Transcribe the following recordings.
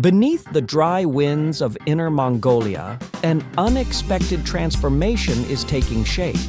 Beneath the dry winds of Inner Mongolia, an unexpected transformation is taking shape.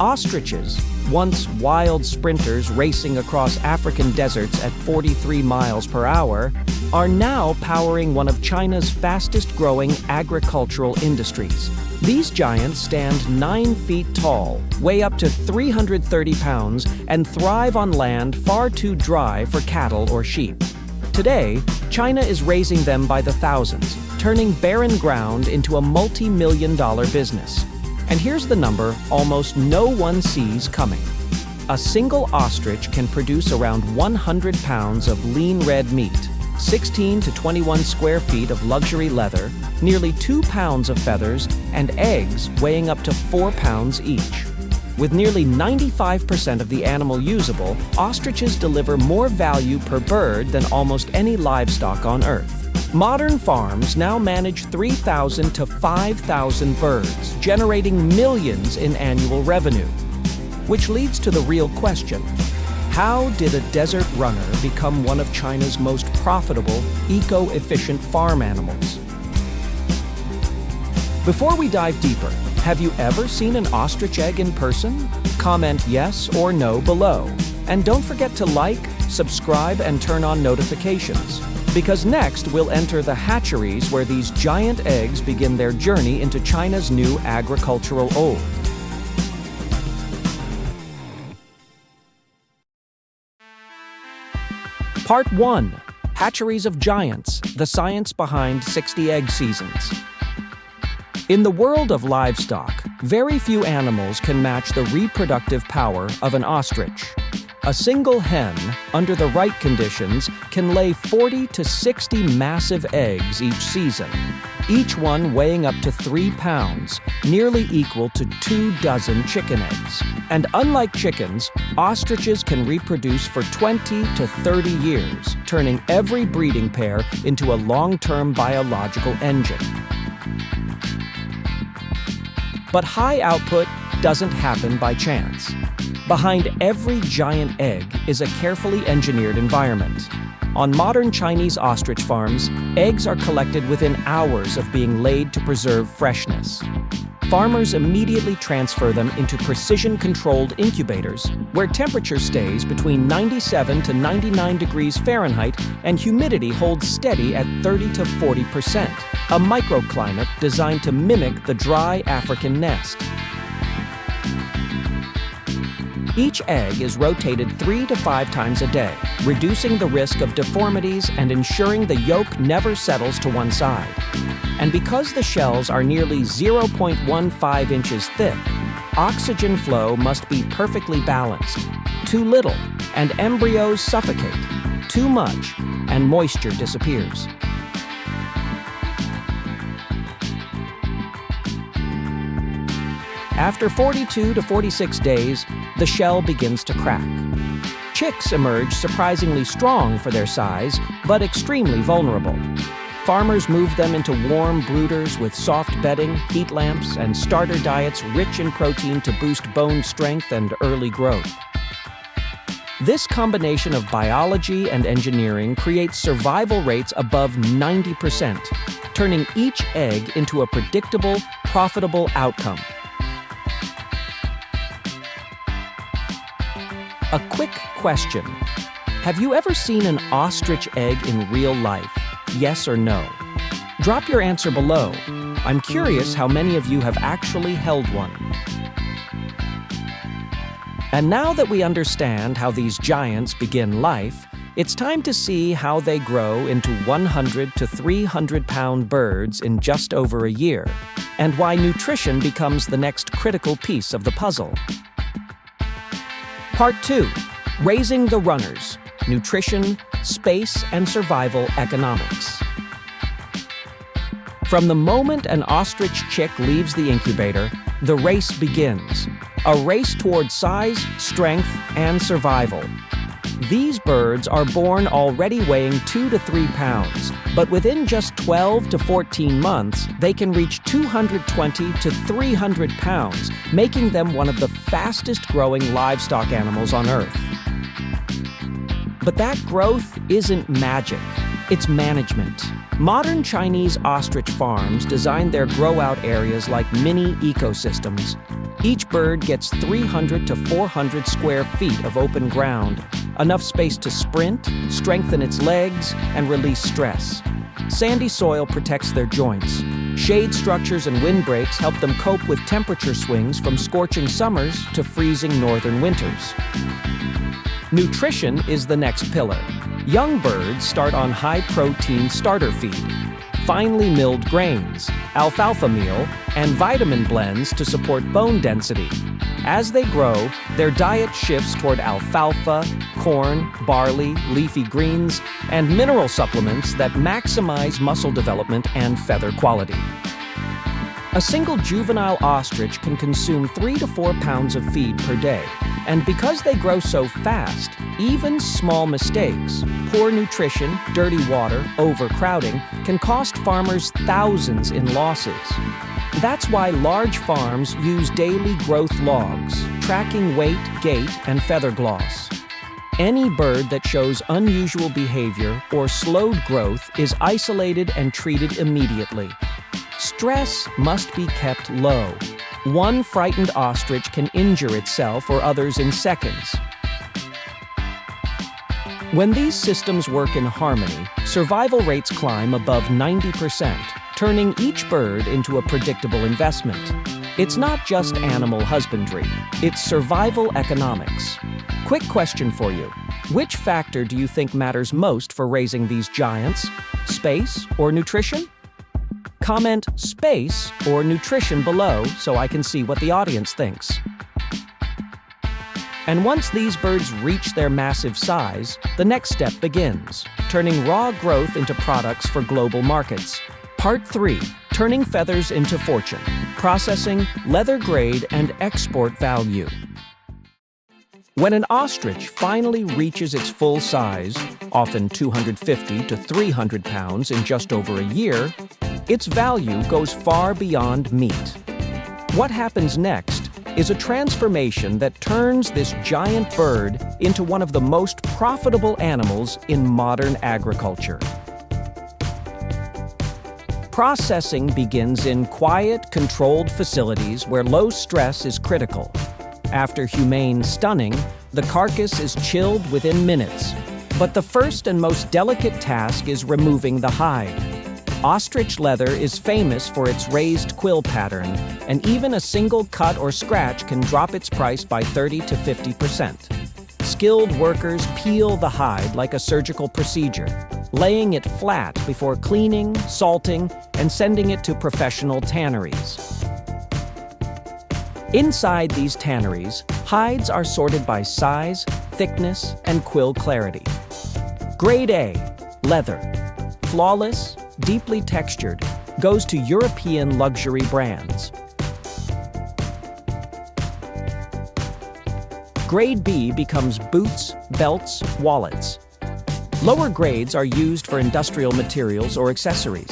Ostriches, once wild sprinters racing across African deserts at 43 miles per hour, are now powering one of China's fastest-growing agricultural industries. These giants stand 9 feet tall, weigh up to 330 pounds, and thrive on land far too dry for cattle or sheep. Today, China is raising them by the thousands, turning barren ground into a multi-million-dollar business. And here's the number almost no one sees coming. A single ostrich can produce around 100 pounds of lean red meat, 16 to 21 square feet of luxury leather, nearly 2 pounds of feathers, and eggs weighing up to 4 pounds each. With nearly 95% of the animal usable, ostriches deliver more value per bird than almost any livestock on Earth. Modern farms now manage 3,000 to 5,000 birds, generating millions in annual revenue. Which leads to the real question: how did a desert runner become one of China's most profitable, eco-efficient farm animals? Before we dive deeper, have you ever seen an ostrich egg in person? Comment yes or no below. And don't forget to like, subscribe, and turn on notifications. Because next we'll enter the hatcheries where these giant eggs begin their journey into China's new agricultural old. Part 1. Hatcheries of Giants, the science behind 60 egg seasons. In the world of livestock, very few animals can match the reproductive power of an ostrich. A single hen, under the right conditions, can lay 40 to 60 massive eggs each season, each one weighing up to 3 pounds, nearly equal to 24 chicken eggs. And unlike chickens, ostriches can reproduce for 20 to 30 years, turning every breeding pair into a long-term biological engine. But high output doesn't happen by chance. Behind every giant egg is a carefully engineered environment. On modern Chinese ostrich farms, eggs are collected within hours of being laid to preserve freshness. Farmers immediately transfer them into precision-controlled incubators, where temperature stays between 97 to 99 degrees Fahrenheit and humidity holds steady at 30 to 40%, a microclimate designed to mimic the dry African nest. Each egg is rotated 3 to 5 times a day, reducing the risk of deformities and ensuring the yolk never settles to one side. And because the shells are nearly 0.15 inches thick, oxygen flow must be perfectly balanced. Too little, and embryos suffocate. Too much, and moisture disappears. After 42 to 46 days, the shell begins to crack. Chicks emerge surprisingly strong for their size, but extremely vulnerable. Farmers move them into warm brooders with soft bedding, heat lamps, and starter diets rich in protein to boost bone strength and early growth. This combination of biology and engineering creates survival rates above 90%, turning each egg into a predictable, profitable outcome. A quick question. Have you ever seen an ostrich egg in real life? Yes or no? Drop your answer below. I'm curious how many of you have actually held one. And now that we understand how these giants begin life, it's time to see how they grow into 100 to 300 pound birds in just over a year, and why nutrition becomes the next critical piece of the puzzle. Part 2. Raising the runners. Nutrition, space, and survival economics. From the moment an ostrich chick leaves the incubator, the race begins. A race toward size, strength, and survival. These birds are born already weighing 2 to 3 pounds, but within just 12 to 14 months, they can reach 220 to 300 pounds, making them one of the fastest-growing livestock animals on Earth. But that growth isn't magic. It's management. Modern Chinese ostrich farms design their grow-out areas like mini ecosystems. Each bird gets 300 to 400 square feet of open ground, enough space to sprint, strengthen its legs, and release stress. Sandy soil protects their joints. Shade structures and windbreaks help them cope with temperature swings from scorching summers to freezing northern winters. Nutrition is the next pillar. Young birds start on high-protein starter feed, finely milled grains, alfalfa meal, and vitamin blends to support bone density. As they grow, their diet shifts toward alfalfa, corn, barley, leafy greens, and mineral supplements that maximize muscle development and feather quality. A single juvenile ostrich can consume 3 to 4 pounds of feed per day, and because they grow so fast, even small mistakes, poor nutrition, dirty water, overcrowding, can cost farmers thousands in losses. That's why large farms use daily growth logs, tracking weight, gait, and feather gloss. Any bird that shows unusual behavior or slowed growth is isolated and treated immediately. Stress must be kept low. One frightened ostrich can injure itself or others in seconds. When these systems work in harmony, survival rates climb above 90%, turning each bird into a predictable investment. It's not just animal husbandry, it's survival economics. Quick question for you. Which factor do you think matters most for raising these giants? Space or nutrition? Comment space or nutrition below so I can see what the audience thinks. And once these birds reach their massive size, the next step begins, turning raw growth into products for global markets. Part 3, turning feathers into fortune, processing, leather grade, and export value. When an ostrich finally reaches its full size, often 250 to 300 pounds in just over a year, its value goes far beyond meat. What happens next is a transformation that turns this giant bird into one of the most profitable animals in modern agriculture. Processing begins in quiet, controlled facilities where low stress is critical. After humane stunning, the carcass is chilled within minutes. But the first and most delicate task is removing the hide. Ostrich leather is famous for its raised quill pattern, and even a single cut or scratch can drop its price by 30 to 50%. Skilled workers peel the hide like a surgical procedure, laying it flat before cleaning, salting, and sending it to professional tanneries. Inside these tanneries, hides are sorted by size, thickness, and quill clarity. Grade A, leather, flawless, deeply textured, goes to European luxury brands. Grade B becomes boots, belts, wallets. Lower grades are used for industrial materials or accessories.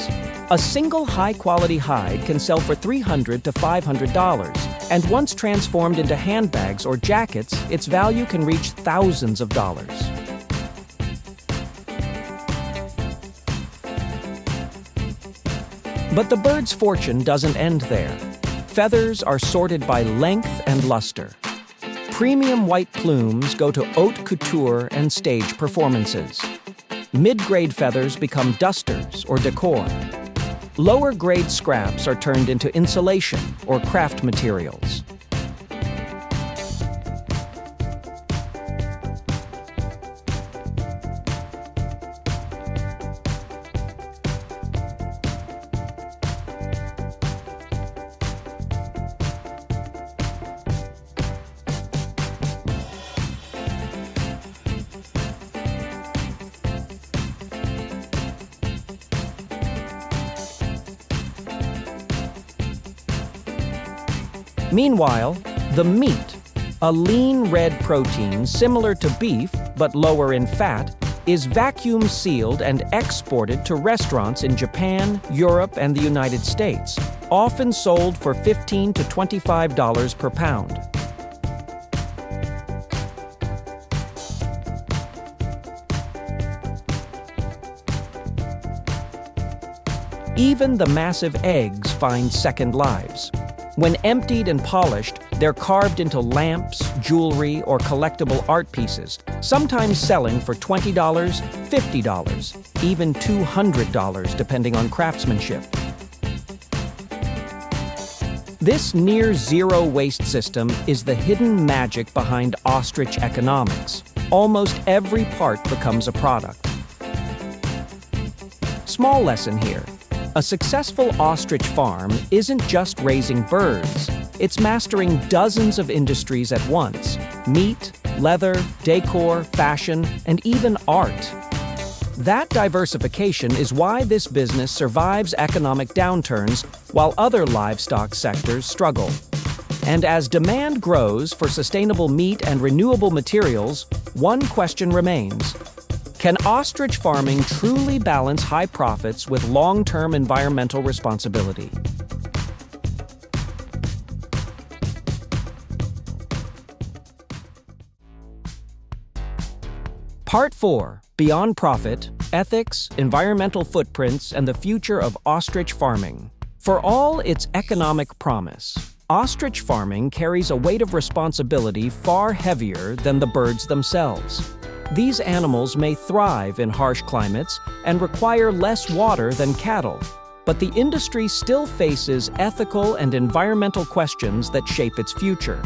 A single high-quality hide can sell for $300 to $500, and once transformed into handbags or jackets, its value can reach thousands of dollars. But the bird's fortune doesn't end there. Feathers are sorted by length and luster. Premium white plumes go to haute couture and stage performances. Mid-grade feathers become dusters or decor. Lower-grade scraps are turned into insulation or craft materials. Meanwhile, the meat, a lean red protein similar to beef but lower in fat, is vacuum sealed and exported to restaurants in Japan, Europe, and the United States, often sold for $15 to $25 per pound. Even the massive eggs find second lives. When emptied and polished, they're carved into lamps, jewelry, or collectible art pieces, sometimes selling for $20, $50, even $200 depending on craftsmanship. This near-zero waste system is the hidden magic behind ostrich economics. Almost every part becomes a product. Small lesson here. A successful ostrich farm isn't just raising birds. It's mastering dozens of industries at once: meat, leather, decor, fashion, and even art. That diversification is why this business survives economic downturns while other livestock sectors struggle. And as demand grows for sustainable meat and renewable materials, one question remains. Can ostrich farming truly balance high profits with long-term environmental responsibility? Part 4. Beyond Profit, Ethics, Environmental Footprints, and the Future of Ostrich Farming. For all its economic promise, ostrich farming carries a weight of responsibility far heavier than the birds themselves. These animals may thrive in harsh climates and require less water than cattle, but the industry still faces ethical and environmental questions that shape its future.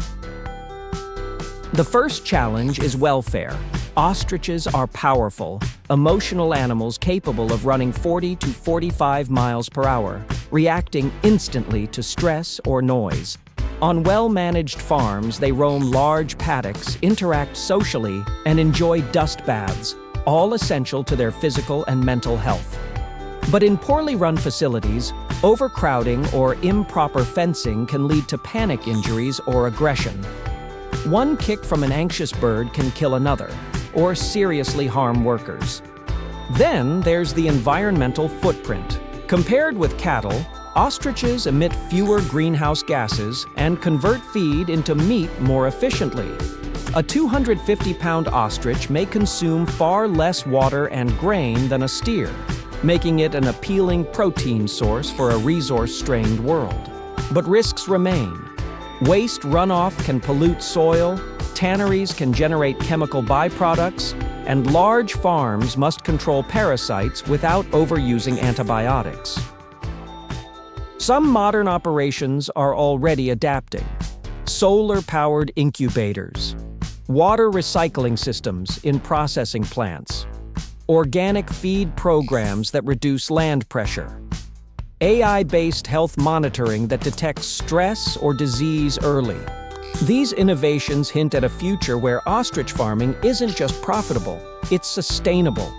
The first challenge is welfare. Ostriches are powerful, emotional animals capable of running 40 to 45 miles per hour, reacting instantly to stress or noise. On well-managed farms, they roam large paddocks, interact socially, and enjoy dust baths, all essential to their physical and mental health. But in poorly run facilities, overcrowding or improper fencing can lead to panic injuries or aggression. One kick from an anxious bird can kill another, or seriously harm workers. Then there's the environmental footprint. Compared with cattle, ostriches emit fewer greenhouse gases and convert feed into meat more efficiently. A 250-pound ostrich may consume far less water and grain than a steer, making it an appealing protein source for a resource-strained world. But risks remain. Waste runoff can pollute soil, tanneries can generate chemical byproducts, and large farms must control parasites without overusing antibiotics. Some modern operations are already adapting. Solar-powered incubators, water recycling systems in processing plants, organic feed programs that reduce land pressure, AI-based health monitoring that detects stress or disease early. These innovations hint at a future where ostrich farming isn't just profitable, it's sustainable.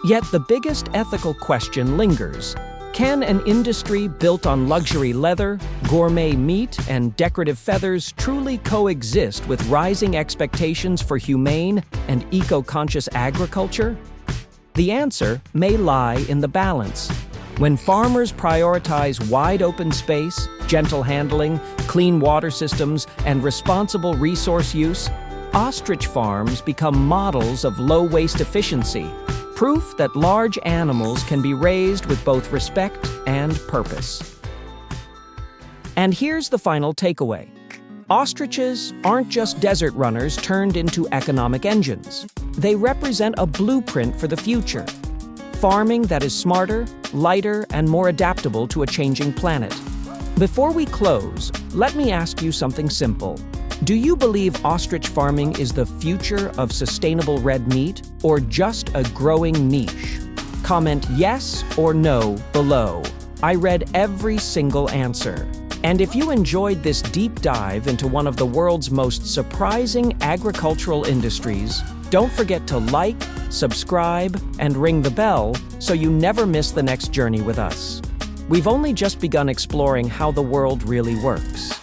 Yet the biggest ethical question lingers. Can an industry built on luxury leather, gourmet meat, and decorative feathers truly coexist with rising expectations for humane and eco-conscious agriculture? The answer may lie in the balance. When farmers prioritize wide open space, gentle handling, clean water systems, and responsible resource use, ostrich farms become models of low-waste efficiency, proof that large animals can be raised with both respect and purpose. And here's the final takeaway. Ostriches aren't just desert runners turned into economic engines. They represent a blueprint for the future. Farming that is smarter, lighter, and more adaptable to a changing planet. Before we close, let me ask you something simple. Do you believe ostrich farming is the future of sustainable red meat, or just a growing niche? Comment yes or no below. I read every single answer. And if you enjoyed this deep dive into one of the world's most surprising agricultural industries, don't forget to like, subscribe, and ring the bell so you never miss the next journey with us. We've only just begun exploring how the world really works.